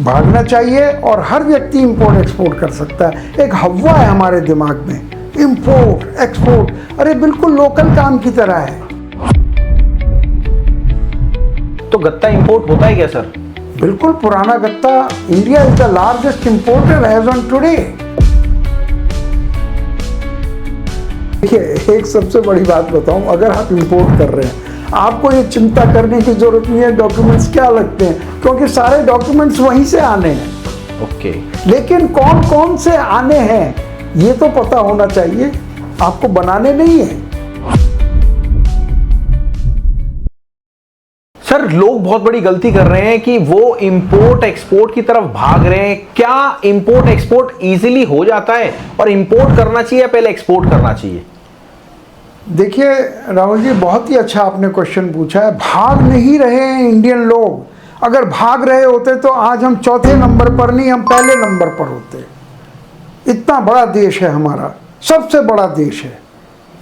भागना चाहिए और हर व्यक्ति इंपोर्ट एक्सपोर्ट कर सकता है। एक हवा है हमारे दिमाग में, इंपोर्ट एक्सपोर्ट, अरे बिल्कुल लोकल काम की तरह है। तो गत्ता इंपोर्ट होता है क्या सर? बिल्कुल पुराना गत्ता। India is the largest importer as on today. देखिए, एक सबसे बड़ी बात बताऊं, अगर आप इंपोर्ट कर रहे हैं आपको ये चिंता करने की जरूरत नहीं है डॉक्यूमेंट्स क्या लगते हैं, क्योंकि सारे डॉक्यूमेंट्स वहीं से आने हैं। ओके। लेकिन कौन कौन से आने हैं ये तो पता होना चाहिए, आपको बनाने नहीं है। सर, लोग बहुत बड़ी गलती कर रहे हैं कि वो इंपोर्ट एक्सपोर्ट की तरफ भाग रहे हैं। क्या इंपोर्ट एक्सपोर्ट इजीली हो जाता है और इंपोर्ट करना चाहिए या पहले एक्सपोर्ट करना चाहिए? देखिए राहुल जी, बहुत ही अच्छा आपने क्वेश्चन पूछा है। भाग नहीं रहे हैं इंडियन लोग। अगर भाग रहे होते तो आज हम चौथे नंबर पर नहीं, हम पहले नंबर पर होते। इतना बड़ा देश है हमारा, सबसे बड़ा देश है,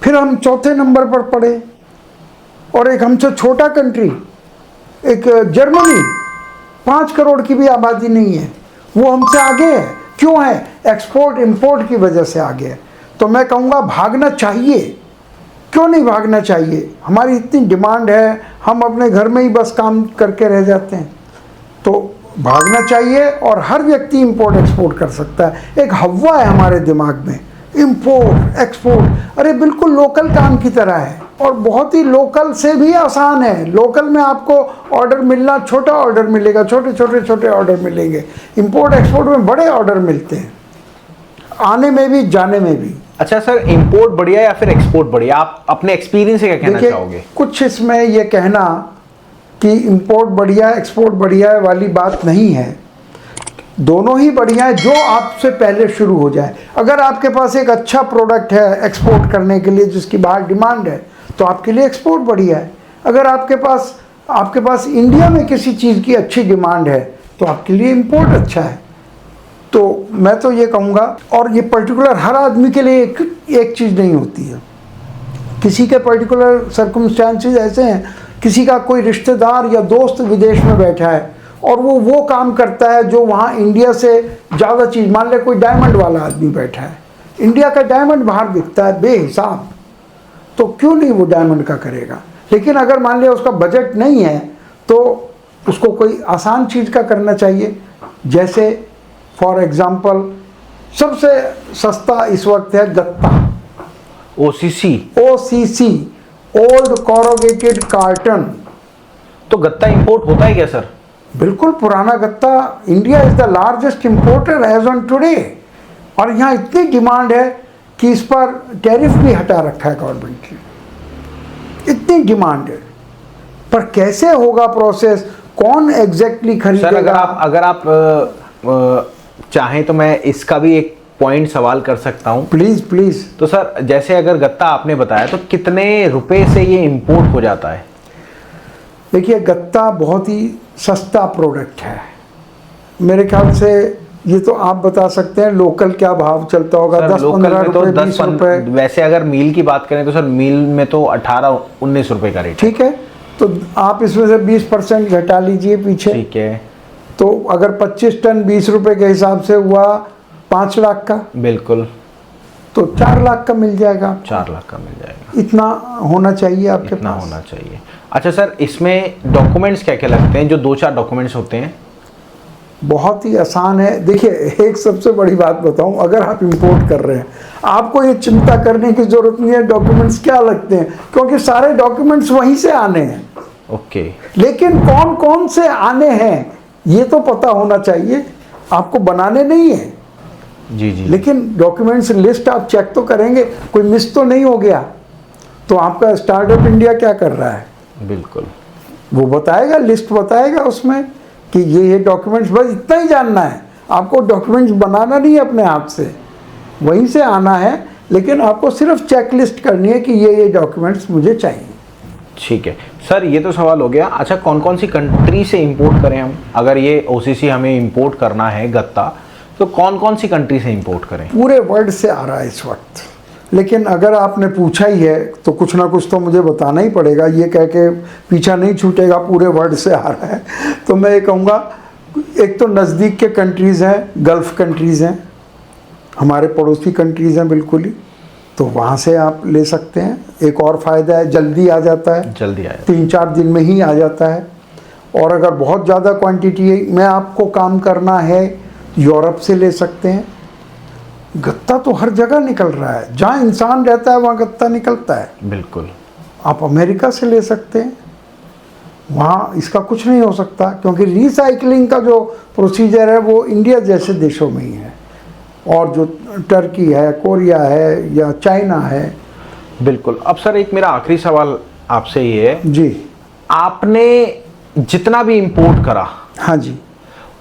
फिर हम चौथे नंबर पर पड़े। और एक हमसे छोटा कंट्री, एक जर्मनी, 5 करोड़ की भी आबादी नहीं है, वो हमसे आगे है। क्यों है? एक्सपोर्ट इंपोर्ट की वजह से आगे है। तो मैं कहूँगा भागना चाहिए। क्यों नहीं भागना चाहिए? हमारी इतनी डिमांड है, हम अपने घर में ही बस काम करके रह जाते हैं। तो भागना चाहिए और हर व्यक्ति इंपोर्ट एक्सपोर्ट कर सकता है। एक हवा है हमारे दिमाग में, इंपोर्ट एक्सपोर्ट, अरे बिल्कुल लोकल काम की तरह है और बहुत ही लोकल से भी आसान है। लोकल में आपको ऑर्डर मिलना, छोटा ऑर्डर मिलेगा, छोटे ऑर्डर मिलेंगे। इंपोर्ट एक्सपोर्ट में बड़े ऑर्डर मिलते हैं, आने में भी जाने में भी। अच्छा सर, इंपोर्ट बढ़िया या फिर एक्सपोर्ट बढ़िया? आप अपने एक्सपीरियंस से क्या कहना चाहोगे? कुछ इसमें ये कहना कि इंपोर्ट बढ़िया एक्सपोर्ट बढ़िया वाली बात नहीं है। दोनों ही बढ़िया है, जो आपसे पहले शुरू हो जाए। अगर आपके पास एक अच्छा प्रोडक्ट है एक्सपोर्ट करने के लिए जिसकी बाहर डिमांड है तो आपके लिए एक्सपोर्ट बढ़िया है। अगर आपके पास इंडिया में किसी चीज़ की अच्छी डिमांड है तो आपके लिए इंपोर्ट अच्छा है। तो मैं तो ये कहूँगा, और ये पर्टिकुलर हर आदमी के लिए एक चीज़ नहीं होती है। किसी के पर्टिकुलर सर्कमस्टांसेस ऐसे हैं, किसी का कोई रिश्तेदार या दोस्त विदेश में बैठा है और वो काम करता है जो वहाँ इंडिया से ज़्यादा चीज़, मान ले कोई डायमंड वाला आदमी बैठा है, इंडिया का डायमंड बाहर बिकता है बेहिसाब, तो क्यों नहीं वो डायमंड का करेगा। लेकिन अगर मान लिया उसका बजट नहीं है तो उसको कोई आसान चीज़ का करना चाहिए। जैसे फॉर एग्जाम्पल सबसे सस्ता इस वक्त है गत्ता, ओसीसी, ओल्ड कोरोगेटेड कार्टन। तो गत्ता इंपोर्ट होता है क्या सर? बिल्कुल पुराना गत्ता। India is the largest importer as on today. और यहाँ इतनी डिमांड है कि इस पर टैरिफ भी हटा रखा है गवर्नमेंट ने। इतनी डिमांड है, पर कैसे होगा प्रोसेस, कौन एग्जैक्टली खरीदेगा? सर, अगर आप चाहें तो मैं इसका भी एक पॉइंट सवाल कर सकता हूं। प्लीज। तो सर, जैसे अगर गत्ता आपने बताया तो कितने रुपए से ये इंपोर्ट हो जाता है? देखिए, गत्ता बहुत ही सस्ता प्रोडक्ट है। मेरे ख्याल से ये तो आप बता सकते हैं लोकल क्या भाव चलता होगा। 10-15 रुपए, 20 रुपए। वैसे अगर मील की बात करें तो सर मील में तो 18-19 रुपए का रेट। ठीक है, तो आप इसमें से 20% घटा लीजिए पीछे। ठीक है, तो अगर 25 टन 20 रुपए के हिसाब से हुआ 5 लाख का। बिल्कुल। तो 4 लाख का मिल जाएगा। 4 लाख का मिल जाएगा। इतना होना चाहिए आपके इतना पास। होना चाहिए। अच्छा सर, इसमें डॉक्यूमेंट्स क्या क्या लगते हैं? जो 2-4 डॉक्यूमेंट्स होते हैं। बहुत ही आसान है। देखिए, एक सबसे बड़ी बात बताऊं, अगर आप इंपोर्ट कर रहे हैं आपको ये चिंता करने की जरूरत नहीं है डॉक्यूमेंट्स क्या लगते हैं, क्योंकि सारे डॉक्यूमेंट्स वहीं से आने हैं। ओके। लेकिन कौन कौन से आने हैं ये तो पता होना चाहिए, आपको बनाने नहीं है। जी। लेकिन डॉक्यूमेंट्स लिस्ट आप चेक तो करेंगे, कोई मिस तो नहीं हो गया। तो आपका स्टार्टअप इंडिया क्या कर रहा है? बिल्कुल, वो बताएगा, लिस्ट बताएगा उसमें कि ये डॉक्यूमेंट्स, बस इतना ही जानना है आपको। डॉक्यूमेंट्स बनाना नहीं है अपने हाथ से, वहीं से आना है। लेकिन आपको सिर्फ चेक लिस्ट करनी है कि ये डॉक्यूमेंट्स मुझे चाहिए। ठीक है सर, ये तो सवाल हो गया। अच्छा, कौन कौन सी कंट्री से इंपोर्ट करें हम? अगर ये ओसीसी हमें इंपोर्ट करना है गत्ता, तो कौन कौन सी कंट्री से इंपोर्ट करें? पूरे वर्ल्ड से आ रहा है इस वक्त। लेकिन अगर आपने पूछा ही है तो कुछ ना कुछ तो मुझे बताना ही पड़ेगा। ये कह के पीछा नहीं छूटेगा, पूरे वर्ल्ड से आ रहा है। तो मैं ये कहूँगा एक तो नज़दीक के कंट्रीज़ हैं, गल्फ़ कंट्रीज़ हैं, हमारे पड़ोसी कंट्रीज़ हैं बिल्कुल ही, तो वहाँ से आप ले सकते हैं। एक और फ़ायदा है, जल्दी आ जाता है, जल्दी आया। 3-4 दिन में ही आ जाता है। और अगर बहुत ज़्यादा क्वांटिटी में आपको काम करना है, यूरोप से ले सकते हैं। गत्ता तो हर जगह निकल रहा है, जहाँ इंसान रहता है वहाँ गत्ता निकलता है। बिल्कुल। आप अमेरिका से ले सकते हैं, वहाँ इसका कुछ नहीं हो सकता, क्योंकि रिसाइकलिंग का जो प्रोसीजर है वो इंडिया जैसे देशों में ही है। और जो टर्की है, कोरिया है या चाइना है। बिल्कुल। अब सर एक मेरा आखिरी सवाल आपसे ये है जी। आपने जितना भी इंपोर्ट करा, हाँ जी,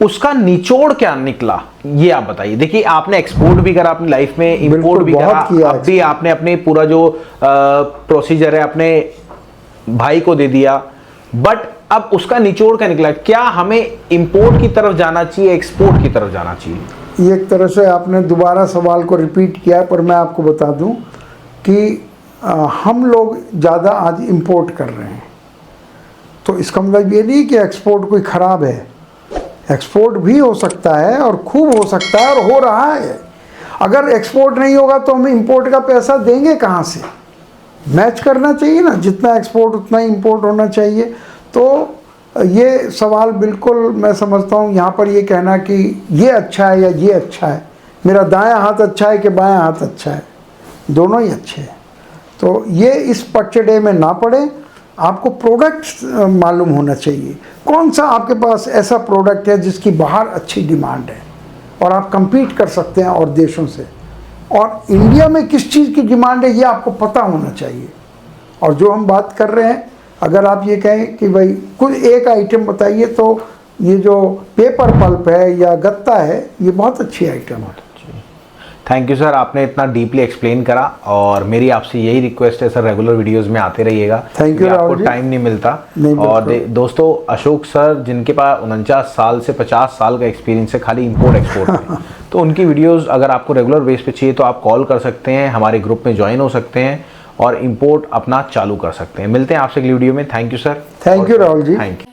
उसका निचोड़ क्या निकला ये आप बताइए। देखिए आपने एक्सपोर्ट भी करा अपनी लाइफ में, इंपोर्ट बिल्कुल, भी बहुत करा, किया अब भी आपने अपने पूरा जो प्रोसीजर है अपने भाई को दे दिया, बट अब उसका निचोड़ क्या निकला? क्या हमें इंपोर्ट की तरफ जाना चाहिए, एक्सपोर्ट की तरफ जाना चाहिए? ये एक तरह से आपने दोबारा सवाल को रिपीट किया, पर मैं आपको बता दूं कि हम लोग ज़्यादा आज इंपोर्ट कर रहे हैं, तो इसका मतलब ये नहीं कि एक्सपोर्ट कोई ख़राब है। एक्सपोर्ट भी हो सकता है और खूब हो सकता है और हो रहा है। अगर एक्सपोर्ट नहीं होगा तो हम इंपोर्ट का पैसा देंगे कहाँ से? मैच करना चाहिए ना, जितना एक्सपोर्ट उतना ही इंपोर्ट होना चाहिए। तो ये सवाल बिल्कुल मैं समझता हूँ, यहाँ पर ये कहना कि ये अच्छा है या ये अच्छा है, मेरा दायां हाथ अच्छा है कि बायां हाथ अच्छा है, दोनों ही अच्छे हैं। तो ये इस पचड़े में ना पड़े, आपको प्रोडक्ट मालूम होना चाहिए। कौन सा आपके पास ऐसा प्रोडक्ट है जिसकी बाहर अच्छी डिमांड है और आप compete कर सकते हैं और देशों से, और इंडिया में किस चीज़ की डिमांड है ये आपको पता होना चाहिए। और जो हम बात कर रहे हैं, अगर आप ये कहें कि भाई कुछ एक आइटम बताइए, तो ये जो पेपर पल्प है या गत्ता है, ये बहुत अच्छी आइटम है। थैंक यू सर, आपने इतना डीपली एक्सप्लेन करा, और मेरी आपसे यही रिक्वेस्ट है सर, रेगुलर वीडियोस में आते रहिएगा। थैंक यू आपको राहुल जी। टाइम नहीं मिलता। नहीं, और दोस्तों, अशोक सर जिनके पास 49 साल से 50 साल का एक्सपीरियंस है खाली इंपोर्ट एक्सपोर्ट में, तो उनकी वीडियोस अगर आपको रेगुलर बेस पे चाहिए तो आप कॉल कर सकते हैं, हमारे ग्रुप में ज्वाइन हो सकते हैं और इंपोर्ट अपना चालू कर सकते हैं। मिलते हैं आपसे अगली वीडियो में। Thank you sir. Thank you Rahul ji. Thank you.